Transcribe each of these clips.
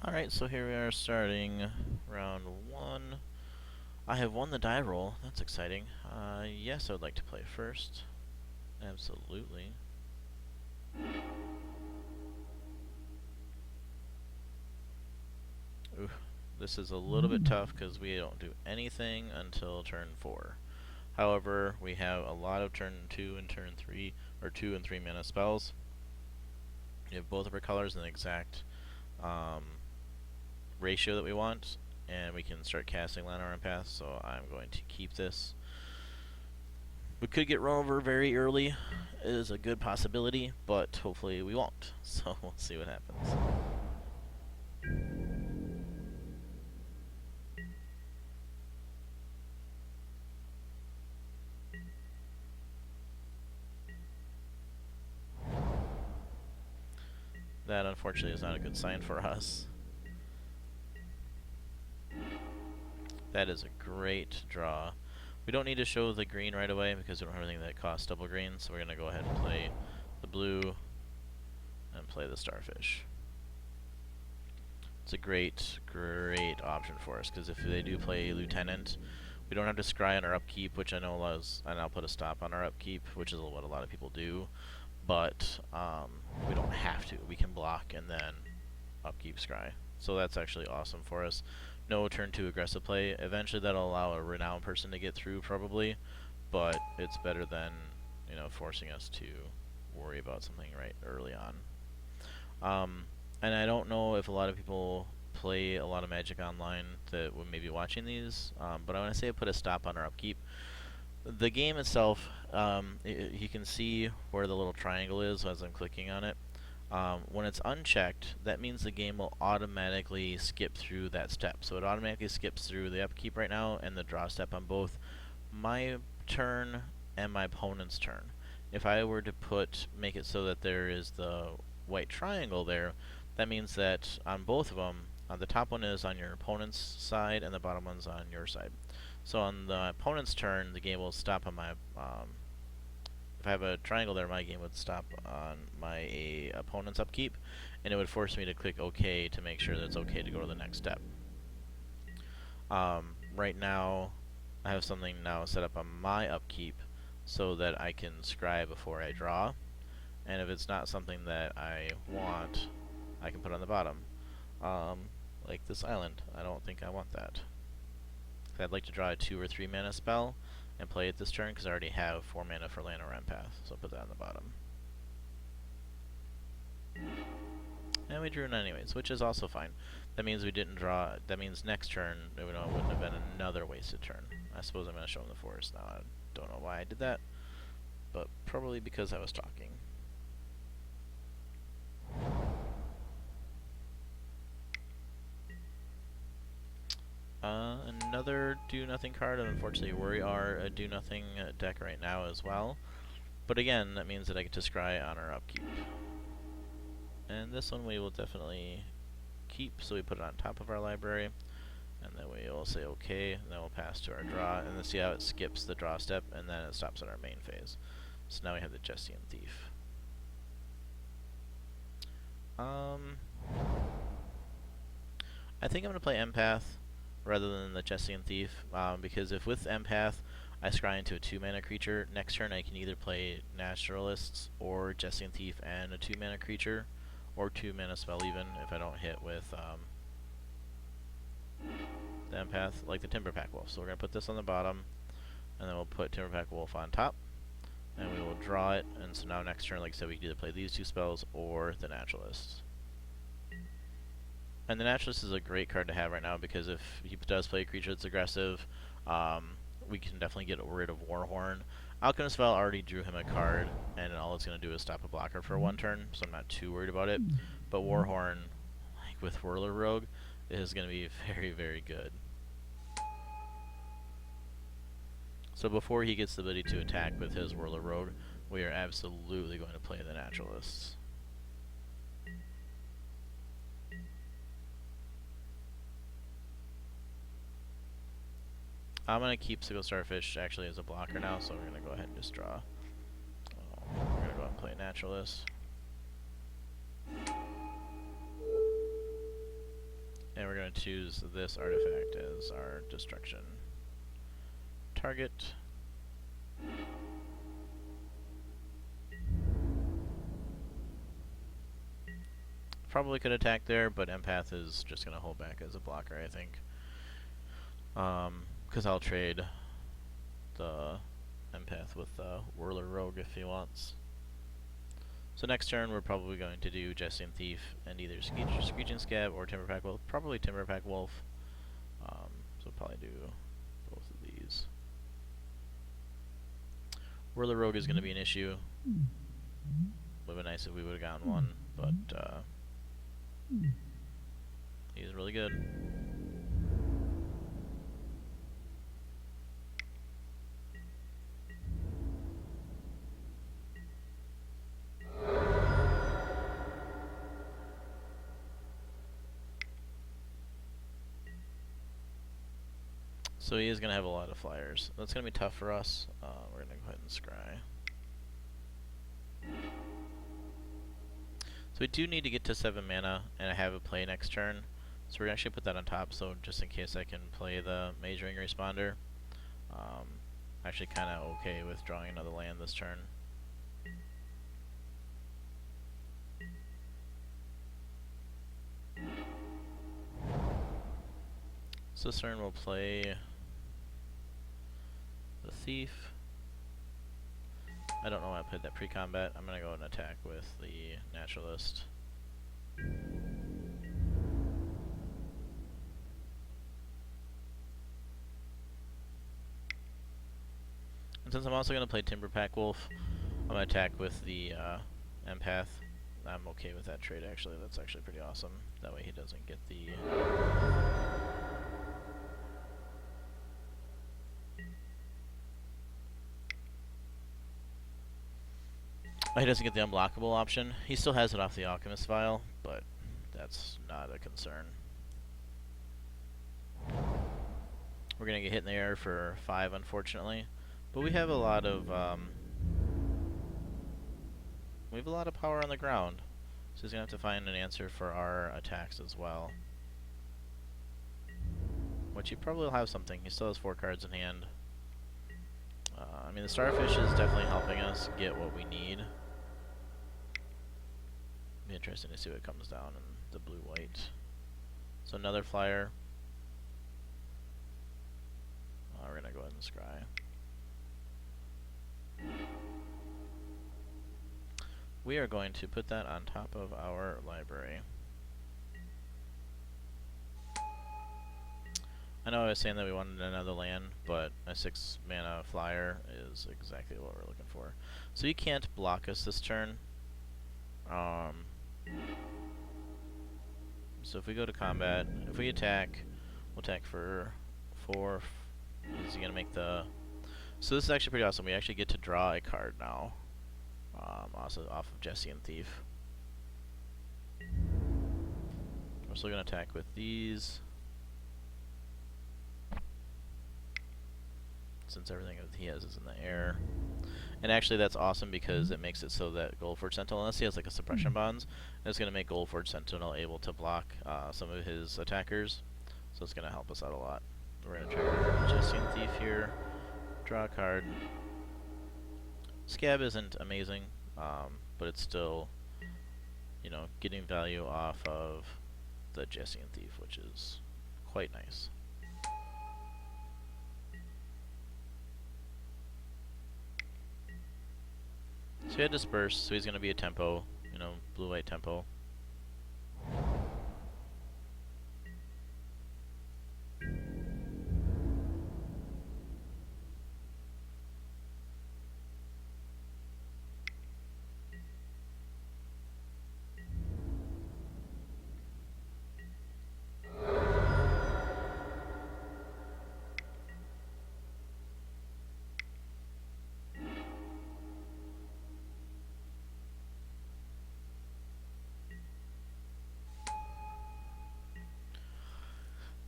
Alright, so here we are starting round 1. I have won the die roll. That's exciting. Yes, I would like to play first. Absolutely. Ooh, this is a little bit tough because we don't do anything until turn 4. However, we have a lot of turn 2 and turn 3, or 2 and 3 mana spells. We have both of our colors in the exact ratio that we want, and we can start casting Land on Empath, so I'm going to keep this. We could get run over very early. It is a good possibility, but hopefully we won't. So we'll see what happens. That unfortunately is not a good sign for us. That is a great draw. We don't need to show the green right away because we don't have anything that costs double green, so we're going to go ahead and play the blue and play the starfish. It's a great option for us because if they do play lieutenant, we don't have to scry on our upkeep, which I know allows, and I'll put a stop on our upkeep, which is what a lot of people do, but we don't have to. We can block and then upkeep scry. So that's actually awesome for us. No turn 2 aggressive play. Eventually that'll allow a renowned person to get through probably, but it's better than, you know, forcing us to worry about something right early on. And I don't know if a lot of people play a lot of Magic online that would maybe watching these, but I want to say I put a stop on our upkeep. The game itself, you can see where the little triangle is as I'm clicking on it. When it's unchecked, that means the game will automatically skip through that step. So it automatically skips through the upkeep right now and the draw step on both my turn and my opponent's turn. If I were to make it so that there is the white triangle there, that means that on both of them, the top one is on your opponent's side and the bottom one's on your side. So on the opponent's turn, the game will stop on my if I have a triangle there, my game would stop on my opponent's upkeep, and it would force me to click OK to make sure that it's okay to go to the next step. Right now, I have something now set up on my upkeep so that I can scry before I draw, and if it's not something that I want, I can put it on the bottom. Like this island, I don't think I want that. I'd like to draw a 2 or 3 mana spell and play it this turn because I already have 4 mana for Land or Empath, so I'll put that on the bottom. And we drew it anyways, which is also fine. That means we didn't draw. That means next turn it wouldn't have been another wasted turn. I suppose I'm going to show them the forest now. I don't know why I did that, but probably because I was talking. Another do-nothing card, and unfortunately we are a do-nothing deck right now as well. But again, that means that I get to scry on our upkeep. And this one we will definitely keep, so we put it on top of our library. And then we will say OK, and then we'll pass to our draw, and then see how it skips the draw step, and then it stops at our main phase. So now we have the Jesse and Thief. I think I'm going to play Empath rather than the Jesse and Thief, because if with Empath I scry into a 2 mana creature, next turn I can either play Naturalists or Jesse and Thief and a 2 mana creature, or 2 mana spell even if I don't hit with the Empath, like the Timberpack Wolf. So we're going to put this on the bottom, and then we'll put Timberpack Wolf on top, and we will draw it, and so now next turn, like I said, we can either play these 2 spells or the Naturalists. And the Naturalist is a great card to have right now because if he does play a creature that's aggressive, we can definitely get rid of Warhorn. Alchemist Spell already drew him a card, and all it's going to do is stop a blocker for 1 turn, so I'm not too worried about it. But Warhorn, like with Whirler Rogue, is going to be very good. So before he gets the ability to attack with his Whirler Rogue, we are absolutely going to play the Naturalists. I'm going to keep Sickle Starfish actually as a blocker now, so we're going to go ahead and just draw. We're going to go ahead and play Naturalist. going to choose this artifact as our destruction target. Probably could attack there, but Empath is just going to hold back as a blocker, I think. Because I'll trade the Empath with the Whirler Rogue if he wants. So next turn we're probably going to do Jesse and Thief and either Screeching Scab or Timberpack Wolf. Probably Timberpack Wolf. So we'll probably do both of these. Whirler Rogue is going to be an issue. Would have been nice if we would have gotten one, but he's really good. So he is going to have a lot of flyers. That's going to be tough for us. We're going to go ahead and scry. So we do need to get to 7 mana, and I have a play next turn. So we're going to actually put that on top, so just in case I can play the Mage Ring Responder. Actually kind of okay with drawing another land this turn. So this turn we'll play the Thief. I don't know why I played that pre-combat. I'm going to go and attack with the Naturalist. And since I'm also going to play Timberpack Wolf, I'm going to attack with the Empath. I'm okay with that trade, actually. That's actually pretty awesome. That way he doesn't get the... he doesn't get the unblockable option. He still has it off the Alchemist file, but that's not a concern. We're going to get hit in the air for 5, unfortunately. But we have a lot of power on the ground. So he's going to have to find an answer for our attacks as well. Which he probably will have something. He still has 4 cards in hand. I mean, the Starfish is definitely helping us get what we need. Be interesting to see what comes down in the blue-white. So another flyer. We're going to go ahead and scry. We are going to put that on top of our library. I know I was saying that we wanted another land, but a 6 mana flyer is exactly what we're looking for. So you can't block us this turn. So if we go to combat, if we attack, we'll attack for 4. Is he going to make the... So this is actually pretty awesome. We actually get to draw a card now. Also off of Jesse and Thief. We're still going to attack with these. Since everything that he has is in the air. And actually that's awesome because it makes it so that Goldforge Sentinel, unless he has like a suppression bonds, it's going to make Goldforge Sentinel able to block some of his attackers. So it's going to help us out a lot. We're going to trigger Jesse and Thief here. Draw a card. Scab isn't amazing, but it's still, you know, getting value off of the Jesse and Thief, which is quite nice. So he had Disperse, so he's going to be a tempo, you know, blue-white tempo.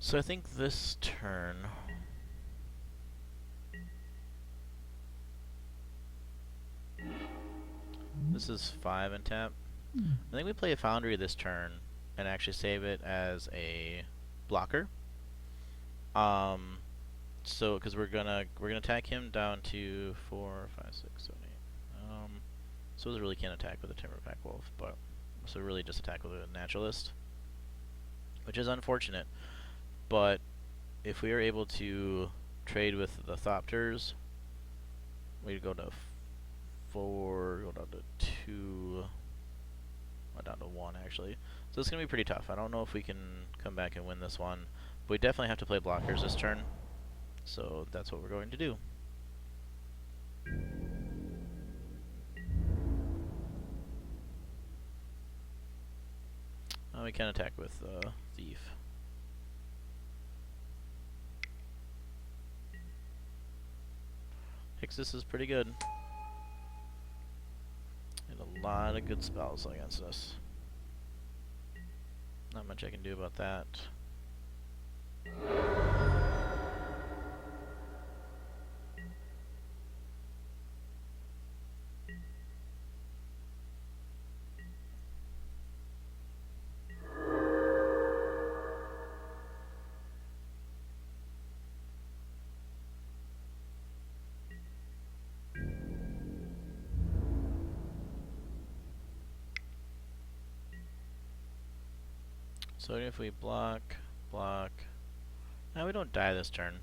So I think this turn... This is 5 and tap. I think we play a Foundry this turn and actually save it as a blocker. So because we're gonna attack him down to 4, 5, 6, 7, 8. So we really can't attack with a Timberpack Wolf, but so really just attack with a Naturalist, which is unfortunate. But if we are able to trade with the Thopters, we'd go to 4, go down to 2, or down to 1 actually. So it's gonna be pretty tough. I don't know if we can come back and win this one, but we definitely have to play blockers this turn. So that's what we're going to do. We can attack with Thief. Hixus is pretty good. And a lot of good spells against us. Not much I can do about that. So if we block, now we don't die this turn.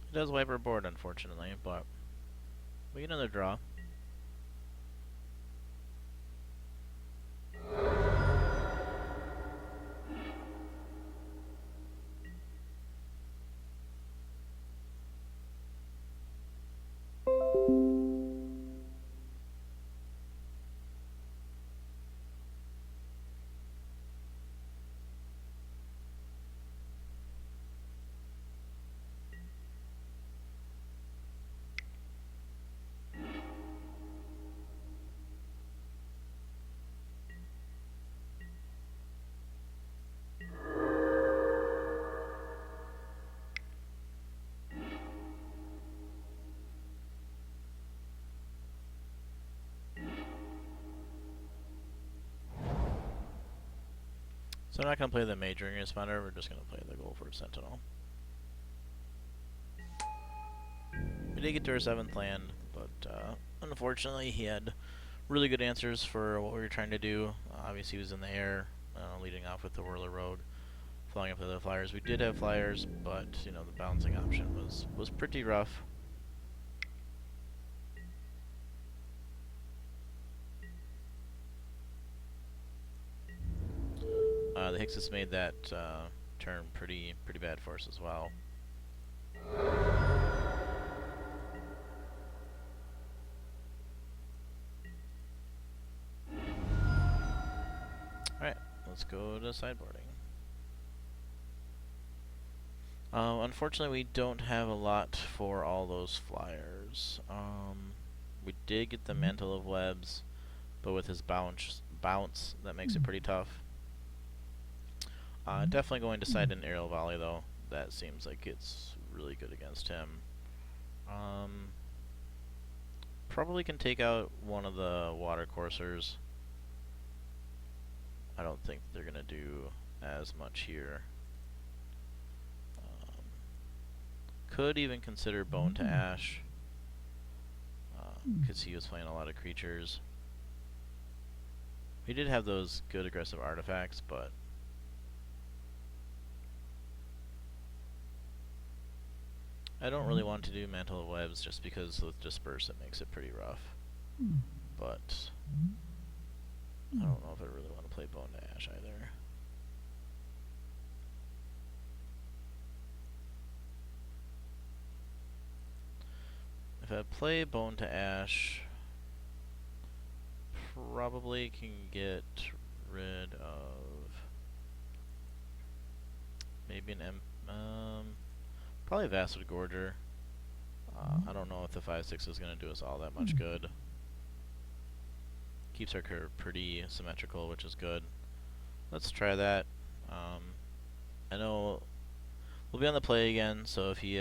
It does wipe our board, unfortunately, but we get another draw. So I'm not going to play the Majoring Responder, we're just going to play the Goldford Sentinel. We did get to our 7th land, but unfortunately he had really good answers for what we were trying to do. Obviously he was in the air, leading off with the Whirler Rogue, flying up to the Flyers. We did have Flyers, but you know, the bouncing option was pretty rough. The Hixus made that turn pretty bad for us as well. Alright, let's go to sideboarding. Unfortunately, we don't have a lot for all those Flyers. We did get the Mantle of Webs, but with his bounce, that makes it pretty tough. Definitely going to side in Aerial Volley, though. That seems like it's really good against him. Probably can take out one of the Water Coursers. I don't think they're going to do as much here. Could even consider Bone to Ash, because he was playing a lot of creatures. We did have those good aggressive artifacts, but I don't really want to do Mantle of Webs just because with Disperse it makes it pretty rough. But I don't know if I really want to play Bone to Ash either. If I play Bone to Ash, probably can get rid of maybe an probably a Vassal Gorger. I don't know if the 5/6 is going to do us all that much good. Keeps our curve pretty symmetrical, which is good. Let's try that. I know we'll be on the play again, so if he,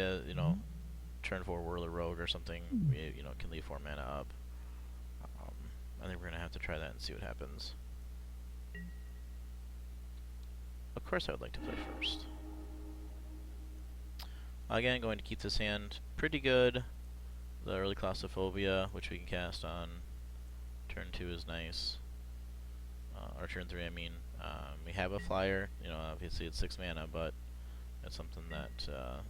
turn 4 Whirler Rogue or something, we, can leave 4 mana up. I think we're gonna have to try that and see what happens. Of course, I would like to play first. Again, going to keep this hand pretty good. The early Claustrophobia, which we can cast on turn 2, is nice. Or turn 3, I mean. We have a flyer. Obviously it's 6 mana, but it's something that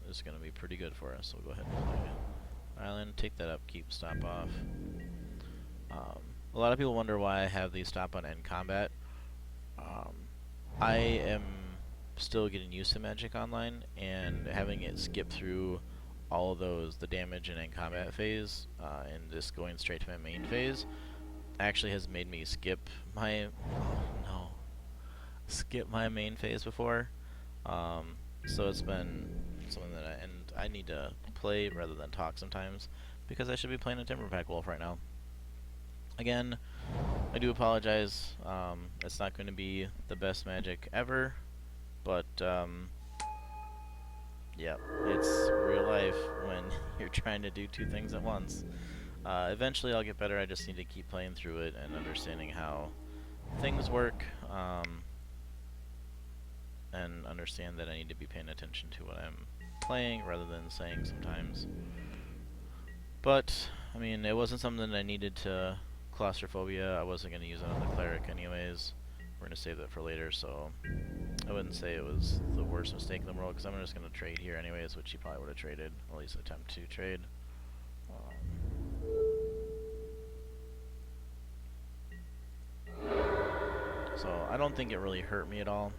is going to be pretty good for us. So we'll go ahead and play Island, take that upkeep, stop off. A lot of people wonder why I have the stop on end combat. I am still getting used to Magic Online, and having it skip through all of those, the damage and end combat phase, and just going straight to my main phase, actually has made me skip my main phase before. So it's been something that I need to play rather than talk sometimes, because I should be playing a Timberpack Wolf right now. Again, I do apologize. It's not going to be the best Magic ever, but yeah, it's real life when you're trying to do 2 things at once. Eventually I'll get better. I just need to keep playing through it and understanding how things work, and understand that I need to be paying attention to what I'm playing rather than saying sometimes. But, I mean, it wasn't something that I needed to Claustrophobia. I wasn't going to use it on the Cleric anyways. We're going to save that for later, so I wouldn't say it was the worst mistake in the world, because I'm just going to trade here anyways, which he probably would have traded, at least attempt to trade. So I don't think it really hurt me at all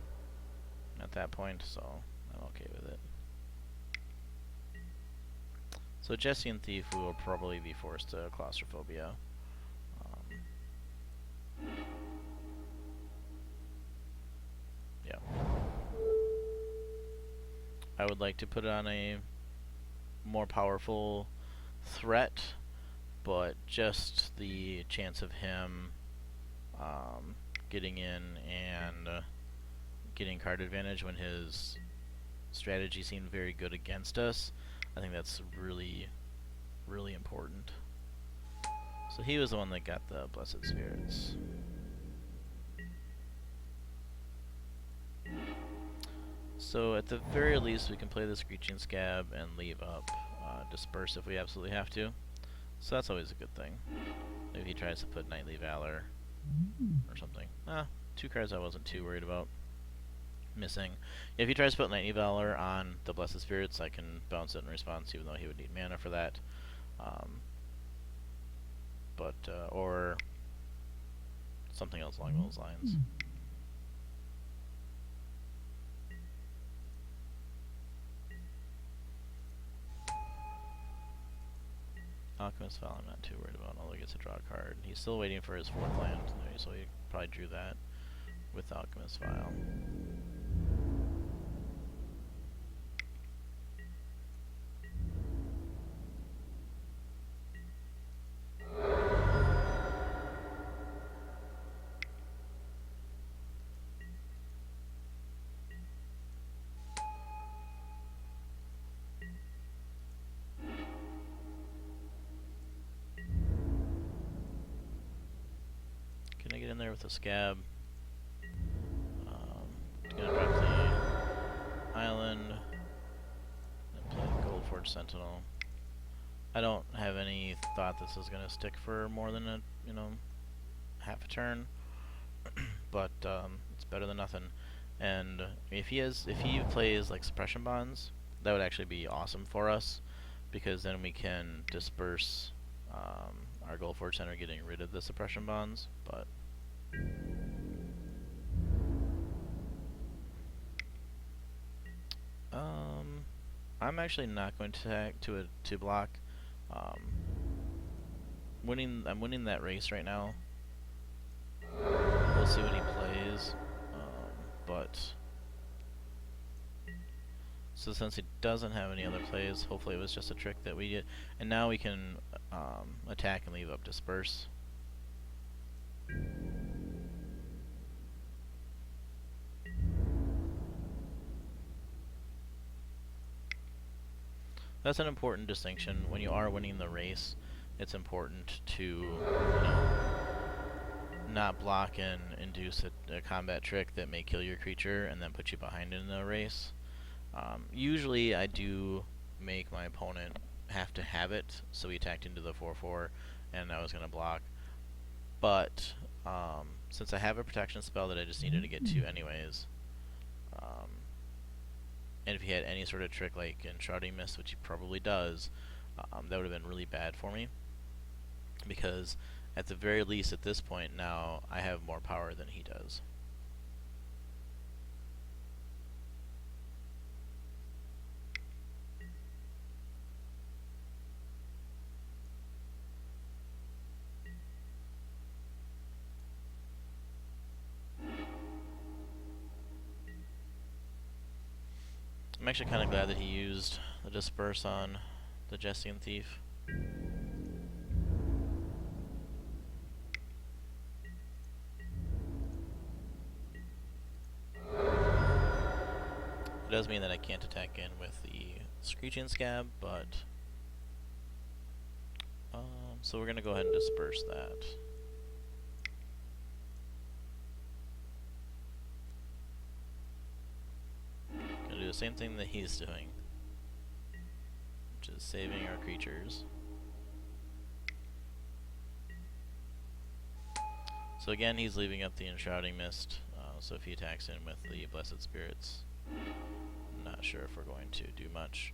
at that point, so I'm okay with it. So Jesse and Thief, we will probably be forced to Claustrophobia. Yeah. I would like to put it on a more powerful threat, but just the chance of him getting in and getting card advantage when his strategy seemed very good against us, I think that's really, really important. So he was the one that got the Blessed Spirits. So at the very least, we can play the Screeching Scab and leave up Disperse if we absolutely have to. So that's always a good thing. Maybe he tries to put Knightly Valor or something. 2 cards I wasn't too worried about missing. If he tries to put Knightly Valor on the Blessed Spirits, I can bounce it in response, even though he would need mana for that. Or something else along those lines. Alchemist File I'm not too worried about, although he gets to draw a card. He's still waiting for his 4th land, so he probably drew that with Alchemist File. Can I get in there with a Scab? Gonna drop the Island and play Goldforge Sentinel. I don't have any thought this is gonna stick for more than a half a turn, but it's better than nothing. And if he plays like Suppression Bonds, that would actually be awesome for us, because then we can disperse our Goldforge Center, getting rid of the Suppression Bonds. But I'm actually not going to block. I'm winning that race right now. We'll see what he plays. So since he doesn't have any other plays, hopefully it was just a trick that we did, and now we can attack and leave up Disperse. That's an important distinction. When you are winning the race, it's important to, you know, not block and induce a combat trick that may kill your creature and then put you behind in a race. Usually I do make my opponent have to have it, so he attacked into the 4/4 and I was going to block. But since I have a protection spell that I just needed to get to anyways, and if he had any sort of trick like Enshrouding Mist, which he probably does, that would have been really bad for me. Because at the very least at this point now, I have more power than he does. I'm actually kind of glad that he used the Disperse on the Jessian Thief. It does mean that I can't attack in with the Screeching Scab, but so we're gonna go ahead and disperse that. Gonna do the same thing that he's doing, which is saving our creatures. So again, he's leaving up the Enshrouding Mist, so if he attacks in with the Blessed Spirits, I'm not sure if we're going to do much.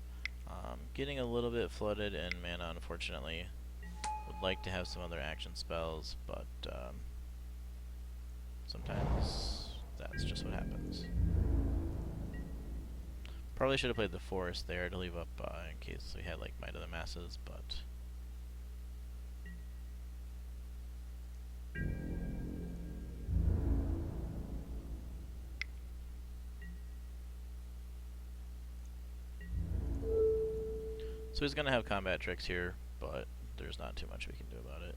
Getting a little bit flooded in mana, unfortunately. Would like to have some other action spells, but sometimes that's just what happens. Probably should have played the Forest there to leave up in case we had like Might of the Masses, but so he's gonna have combat tricks here, but there's not too much we can do about it.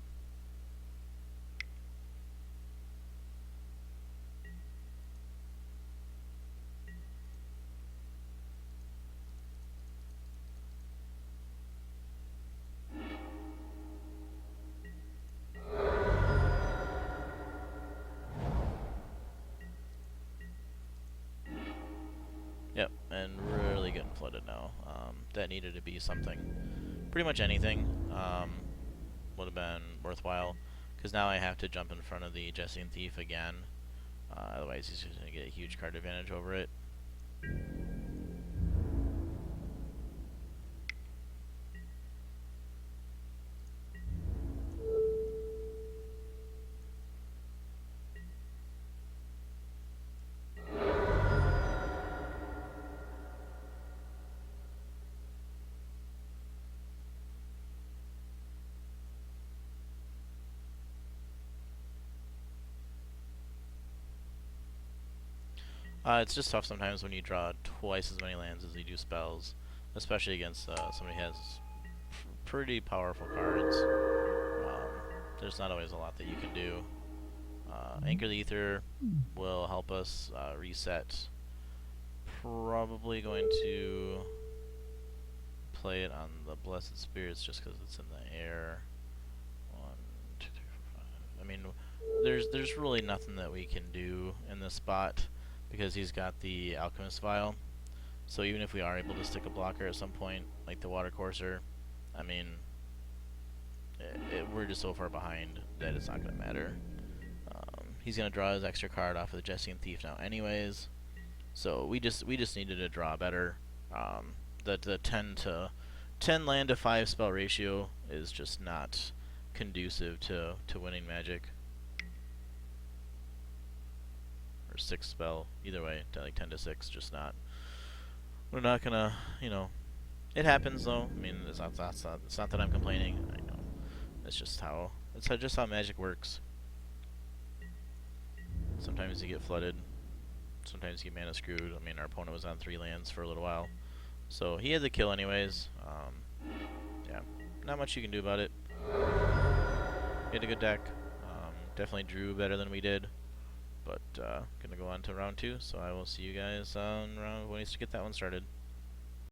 Yep, and really getting flooded now. That needed to be something. Pretty much anything would have been worthwhile, because now I have to jump in front of the Jessian Thief again. Otherwise he's just going to get a huge card advantage over it. It's just tough sometimes when you draw twice as many lands as you do spells, especially against somebody who has pretty powerful cards. There's not always a lot that you can do. Anchor the Ether will help us reset. Probably going to play it on the Blessed Spirits just because it's in the air. 1, 2, 3, 4, 5. I mean, there's really nothing that we can do in this spot, because he's got the Alchemist Vial. So even if we are able to stick a blocker at some point, like the Water Courser, I mean, we're just so far behind that it's not going to matter. He's going to draw his extra card off of the Jessian Thief now anyways, so we just needed to draw better. The 10 land to 5 spell ratio is just not conducive to winning Magic. Or 6 spell, either way, like 10 to 6, just not. We're not gonna, you know. It happens though. I mean, it's not that I'm complaining. I know. It's just how Magic works. Sometimes you get flooded. Sometimes you get mana screwed. I mean, our opponent was on 3 lands for a little while, so he had the kill anyways. Yeah, not much you can do about it. He had a good deck. Definitely drew better than we did. But gonna go on to round 2, so I will see you guys on round when we get that one started.